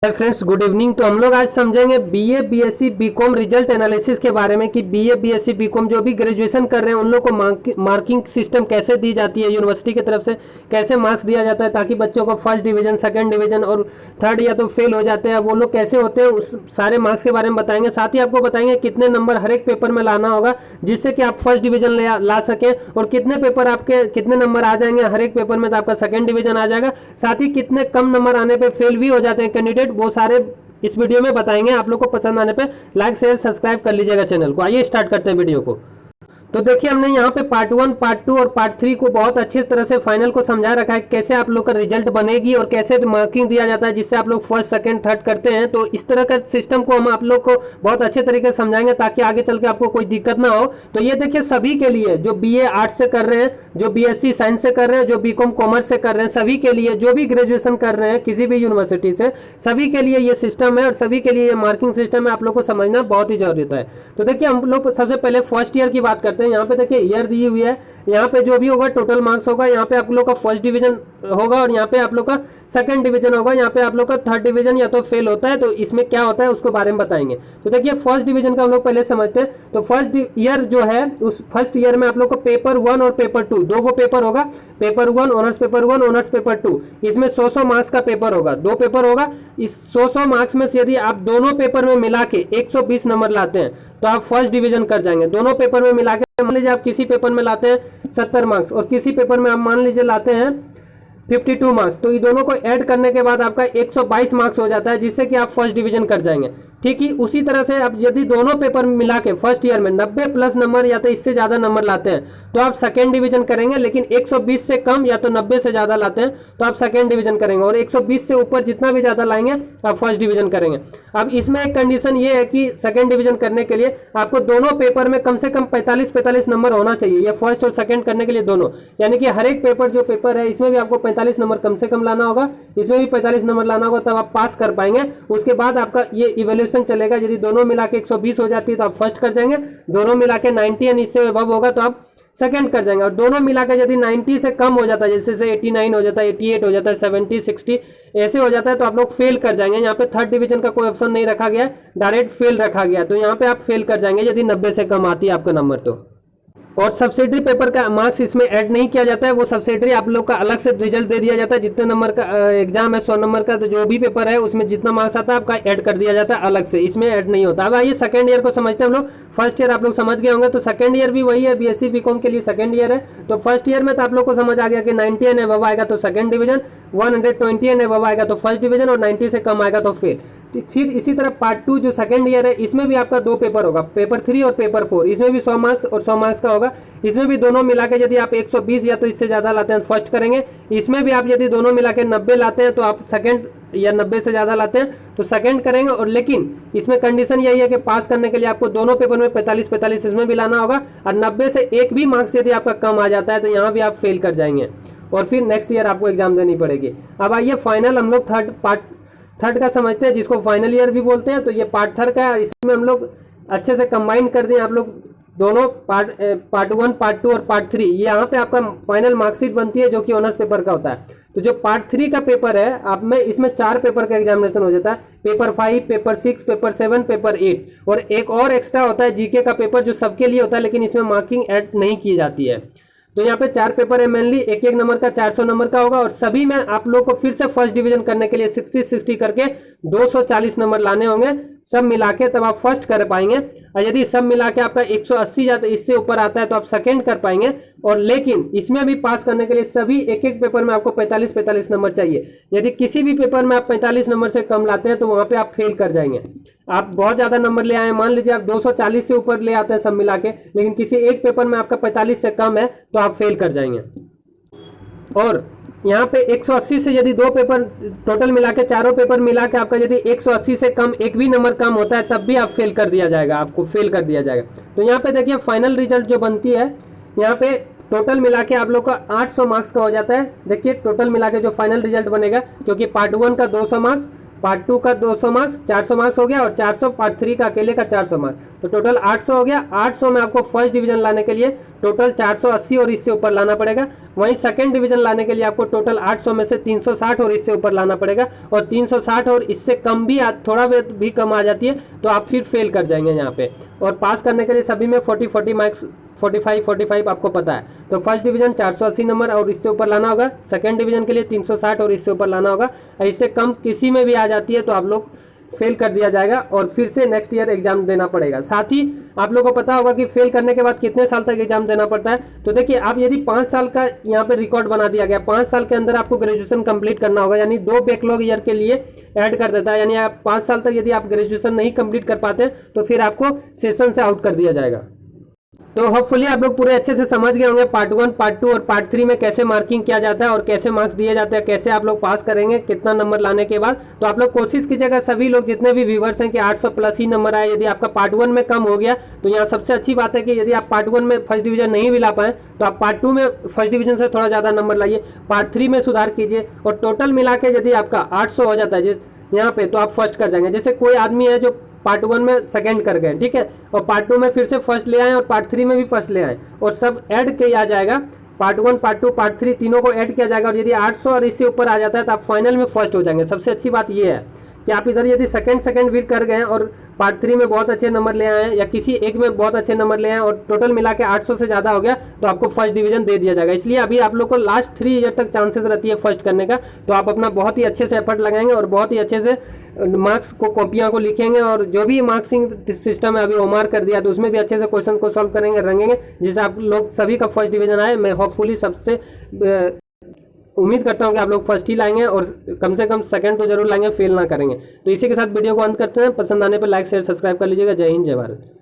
Hi friends, good evening. तो हम लोग आज समझेंगे BA BSc BCom result analysis के बारे में कि बीए बीएससी बीकॉम जो भी ग्रेजुएशन कर रहे हैं उन लोग को मार्किंग सिस्टम कैसे दी जाती है, यूनिवर्सिटी की तरफ से कैसे मार्क्स दिया जाता है ताकि बच्चों को फर्स्ट डिवीजन, सेकंड डिवीजन और थर्ड या तो फेल हो जाते हैं वो लोग कैसे होते हैं, उस सारे मार्क्स के बारे में बताएंगे। साथ ही आपको बताएंगे कितने नंबर हर एक पेपर में लाना होगा जिससे कि आप फर्स्ट डिवीजन ला सकें, और कितने पेपर आपके कितने नंबर आ जाएंगे हर एक पेपर में तो आपका सेकंड डिवीजन आ जाएगा। साथ ही कितने कम नंबर आने पर फेल भी हो जाते हैं कैंडिडेट, वो सारे इस वीडियो में बताएंगे। आप लोग को पसंद आने पे लाइक शेयर सब्सक्राइब कर लीजिएगा चैनल को। आइए स्टार्ट करते हैं वीडियो को। तो देखिए, हमने यहाँ पे पार्ट 1, पार्ट 2 और पार्ट 3 को बहुत अच्छी तरह से फाइनल को समझा रखा है, कैसे आप लोग का रिजल्ट बनेगी और कैसे मार्किंग दिया जाता है जिससे आप लोग फर्स्ट सेकंड थर्ड करते हैं। तो इस तरह का सिस्टम को हम आप लोग को बहुत अच्छे तरीके से समझाएंगे ताकि आगे चल के आपको कोई दिक्कत ना हो। तो ये देखिए, सभी के लिए जो बीए आर्ट्स से कर रहे हैं, जो बीएससी साइंस से कर रहे हैं, जो बीकॉम कॉमर्स से कर रहे हैं, सभी के लिए जो भी ग्रेजुएशन कर रहे हैं किसी भी यूनिवर्सिटी से, सभी के लिए ये सिस्टम है और सभी के लिए ये मार्किंग सिस्टम है। आप लोग को समझना बहुत ही जरूरी है। तो देखिए, हम लोग सबसे पहले फर्स्ट ईयर की बात करते हैं। यहाँ पे देखिए ईयर दी हुई है, यहाँ पे जो भी होगा टोटल मार्क्स होगा, यहाँ पे आप लोग का फर्स्ट डिवीजन होगा और यहाँ पे आप लोग का सेकंड डिवीजन होगा, यहाँ पे आप लोग का थर्ड डिवीजन या तो फेल होता है। तो इसमें क्या होता है उसको बारे में बताएंगे। तो देखिए, फर्स्ट डिवीजन का हम लोग पहले समझते हैं। तो फर्स्ट ईयर जो है, उस फर्स्ट ईयर में आप लोग को पेपर 1 और पेपर 2 दो गो पेपर होगा। Paper 1 honours paper 1, honours paper 2, इसमें 100 मार्क्स का पेपर होगा, दो पेपर होगा। इस 100 मार्क्स में से यदि आप दोनों पेपर में मिला के 120 नंबर लाते हैं तो आप फर्स्ट डिवीजन कर जाएंगे। दोनों पेपर में मिला के मान लीजिए आप किसी पेपर में लाते हैं 70 मार्क्स और किसी पेपर में आप मान लीजिए लाते हैं 52 मार्क्स, तो ये दोनों को ऐड करने के बाद आपका 122 मार्क्स हो जाता है जिससे कि आप फर्स्ट डिवीजन कर जाएंगे। ठीक ही उसी तरह से आप यदि दोनों पेपर मिला के फर्स्ट ईयर में 90 प्लस नंबर या तो इससे ज़्यादा नंबर लाते हैं तो आप सेकेंड डिवीजन करेंगे, लेकिन 120 से कम या तो 90 से ज़्यादा लाते हैं तो आप सेकेंड डिवीजन करेंगे, और 120 से ऊपर जितना भी ज़्यादा लाएंगे आप फर्स्ट डिवीजन करेंगे। अब इसमें एक कंडीशन ये है कि सेकेंड डिवीजन करने के लिए आपको दोनों पेपर में कम से कम 45 नंबर होना चाहिए, या फर्स्ट और सेकेंड करने के लिए दोनों। यानी कि हर एक पेपर जो पेपर है इसमें भी आपको 45 नंबर कम से कम लाना होगा, इसमें भी 45 नंबर लाना होगा, तब आप पास कर पाएंगे। उसके बाद आपका ये इवैल्यूएशन चलेगा। यदि दोनों मिला के 120 हो जाती है तो आप फर्स्ट कर जाएंगे, दोनों मिला के 90 एंड इससे अबव होगा तो आप सेकंड कर जाएंगे, और दोनों मिला के यदि 90 से कम हो जाता है, जैसे से 89 हो जाता है, 88 हो जाता है, 70, 60 ऐसे हो जाता है तो आप लोग फेल कर जाएंगे। यहाँ पे थर्ड डिवीजन का कोई ऑप्शन नहीं रखा गया, डायरेक्ट फेल रखा गया, तो यहाँ पे आप फेल कर जाएंगे यदि 90 से कम आती है आपका नंबर तो। और सब्सिडरी पेपर का मार्क्स इसमें ऐड नहीं किया जाता है, वो सब्सिडरी आप लोग का अलग से रिजल्ट दे दिया जाता है। जितने नंबर का एग्जाम है 100 नंबर का, तो जो भी पेपर है उसमें जितना मार्क्स आता है आपका ऐड कर दिया जाता है अलग से, इसमें ऐड नहीं होता। अब आइए सेकंड ईयर को समझते हैं हम लोग। फर्स्ट ईयर आप लोग समझ गए होंगे, तो सेकंड ईयर भी वही है, बीएससी बीकॉम के लिए सेकंड ईयर है। तो फर्स्ट ईयर में तो आप लोग को समझ आ गया कि 90 एंड अबव आएगा तो सेकंड डिवीजन, 120 एंड अबव आएगा तो फर्स्ट डिवीजन, और 90 से कम आएगा तो फेल। फिर इसी तरह पार्ट 2 जो सेकंड ईयर है इसमें भी आपका दो पेपर होगा, पेपर 3 और पेपर 4, इसमें भी 100 मार्क्स और 100 मार्क्स का होगा। इसमें भी दोनों मिला के यदि आप 120 या तो इससे ज़्यादा लाते हैं तो फर्स्ट करेंगे। इसमें भी आप यदि दोनों मिला के 90 लाते हैं तो आप सेकंड, या 90 से ज़्यादा लाते हैं तो सेकंड करेंगे। और लेकिन इसमें कंडीशन यही है कि पास करने के लिए आपको दोनों पेपर में 45 इसमें भी लाना होगा, और 90 से एक भी मार्क्स यदि आपका कम आ जाता है तो यहाँ भी आप फेल कर जाएंगे और फिर नेक्स्ट ईयर आपको एग्जाम देनी पड़ेगी। अब आइए फाइनल हम लोग थर्ड का समझते हैं, जिसको फाइनल ईयर भी बोलते हैं। तो ये पार्ट थर्ड का है, इसमें हम लोग अच्छे से कंबाइन कर दें। आप लोग दोनों पार्ट 1, पार्ट 2 और पार्ट 3, यहाँ पे आपका फाइनल मार्कशीट बनती है जो कि ऑनर्स पेपर का होता है। तो जो पार्ट 3 का पेपर है आप में, इसमें 4 पेपर का एग्जामिनेशन हो जाता है, पेपर 5, पेपर 6, पेपर 7, पेपर 8, और एक और एक्स्ट्रा होता है जीके का पेपर जो सबके लिए होता है, लेकिन इसमें मार्किंग ऐड नहीं की जाती है। तो यहाँ पे 4 पेपर है मेनली, एक एक नंबर का 400 नंबर का होगा, और सभी में आप लोग को फिर से फर्स्ट डिवीजन करने के लिए 60 करके 240 नंबर लाने होंगे सब मिला के, तब आप फर्स्ट कर पाएंगे। और यदि सब मिला के आपका 180 जाता है, इससे ऊपर आता है तो आप सेकंड कर पाएंगे। और लेकिन इसमें भी पास करने के लिए सभी एक एक पेपर में आपको 45 नंबर चाहिए। यदि किसी भी पेपर में आप 45 नंबर से कम लाते हैं तो वहां पे आप फेल कर जाएंगे। आप बहुत ज़्यादा नंबर ले आए, मान लीजिए आप 240 से ऊपर ले आते हैं सब मिला के, लेकिन किसी एक पेपर में आपका 45 से कम है तो आप फेल कर जाएंगे। और यहाँ पे 180 से यदि दो पेपर टोटल मिला के, चारों पेपर मिला के आपका यदि 180 से कम एक भी नंबर कम होता है तब भी आप फेल कर दिया जाएगा, आपको फेल कर दिया जाएगा। तो यहाँ पे देखिए फाइनल रिजल्ट जो बनती है, यहाँ पे टोटल मिला के आप लोग का 800 मार्क्स का हो जाता है। देखिए टोटल मिला के जो फाइनल रिजल्ट बनेगा, क्योंकि पार्ट 1 का 200 मार्क्स, पार्ट 2 का 200 मार्क्स, 400 मार्क्स हो गया, और 400 पार्ट 3 का अकेले का 400 मार्क्स, तो टोटल 800 हो गया। 800 में आपको फर्स्ट डिवीजन लाने के लिए टोटल 480 और इससे ऊपर लाना पड़ेगा। वहीं सेकंड डिवीजन लाने के लिए आपको टोटल 800 में से 360 और इससे ऊपर लाना पड़ेगा, और 360 और इससे कम भी थोड़ा भी कम आ जाती है तो आप फिर फेल कर जाएंगे यहाँ पे। और पास करने के लिए सभी में 40 मार्क्स 45 आपको पता है। तो फर्स्ट डिवीजन 480 नंबर और इससे ऊपर लाना होगा, सेकंड डिवीजन के लिए 360 और इससे ऊपर लाना होगा। इससे कम किसी में भी आ जाती है तो आप लोग फेल कर दिया जाएगा और फिर से नेक्स्ट ईयर एग्जाम देना पड़ेगा। साथ ही आप लोगों को पता होगा कि फेल करने के बाद कितने साल तक एग्जाम देना पड़ता है। तो देखिए, आप यदि 5 साल का यहाँ पे रिकॉर्ड बना दिया गया, 5 साल के अंदर आपको ग्रेजुएशन कंप्लीट करना होगा, यानी 2 बैकलॉग ईयर के लिए ऐड कर देता है। यानी आप 5 साल तक यदि आप ग्रेजुएशन नहीं कंप्लीट कर पाते तो फिर आपको सेशन से आउट कर दिया जाएगा। तो होपफुली आप लोग पूरे अच्छे से समझ गए होंगे पार्ट 1, पार्ट 2 और पार्ट 3 में कैसे मार्किंग किया जाता है और कैसे मार्क्स दिए जाते हैं, कैसे आप लोग पास करेंगे कितना नंबर लाने के बाद। तो आप लोग कोशिश कीजिएगा, सभी लोग जितने भी व्यूवर्स हैं, कि 800 प्लस ही नंबर आए। यदि आपका पार्ट 1 में कम हो गया तो यहाँ सबसे अच्छी बात है कि यदि आप पार्ट 1 में फर्स्ट डिवीजन नहीं भी ला पाए तो आप पार्ट 2 में फर्स्ट डिवीजन से थोड़ा ज़्यादा नंबर लाइए, पार्ट 3 में सुधार कीजिए, और टोटल मिला के यदि आपका 800 हो जाता है यहाँ पे तो आप फर्स्ट कर जाएंगे। जैसे कोई आदमी है जो पार्ट 1 में सेकंड कर गए, ठीक है, और पार्ट 2 में फिर से फर्स्ट ले आए और पार्ट 3 में भी फर्स्ट ले आए, और सब ऐड किया जाएगा। पार्ट 1, पार्ट 2, पार्ट 3 तीनों को ऐड किया जाएगा, और यदि 800 और इससे ऊपर आ जाता है तो आप फाइनल में फर्स्ट हो जाएंगे। सबसे अच्छी बात ये है कि आप इधर यदि सेकंड भी कर गए और पार्ट 3 में बहुत अच्छे नंबर ले आए हैं, या किसी एक में बहुत अच्छे नंबर ले आए और टोटल मिला के 800 से ज़्यादा हो गया तो आपको फर्स्ट डिवीजन दे दिया जाएगा। इसलिए अभी आप लोग को लास्ट 3 ईयर तक चांसेस रहती है फर्स्ट करने का। तो आप अपना बहुत ही अच्छे से एफर्ट लगाएंगे और बहुत ही अच्छे से मार्क्स को, कॉपियाँ को लिखेंगे, और जो भी मार्क्सिंग सिस्टम है अभी ओमार कर दिया तो उसमें भी अच्छे से क्वेश्चन को सॉल्व करेंगे, रंगेंगे, जिससे आप लोग सभी का फर्स्ट डिवीजन आए। मैं होपफुली सबसे उम्मीद करता हूं कि आप लोग फर्स्ट ही लाएंगे और कम से कम सेकंड तो जरूर लाएंगे, फेल ना करेंगे। तो इसी के साथ वीडियो को अंत करते हैं। पसंद आने पर लाइक शेयर सब्सक्राइब कर लीजिएगा। जय हिंद, जय भारत।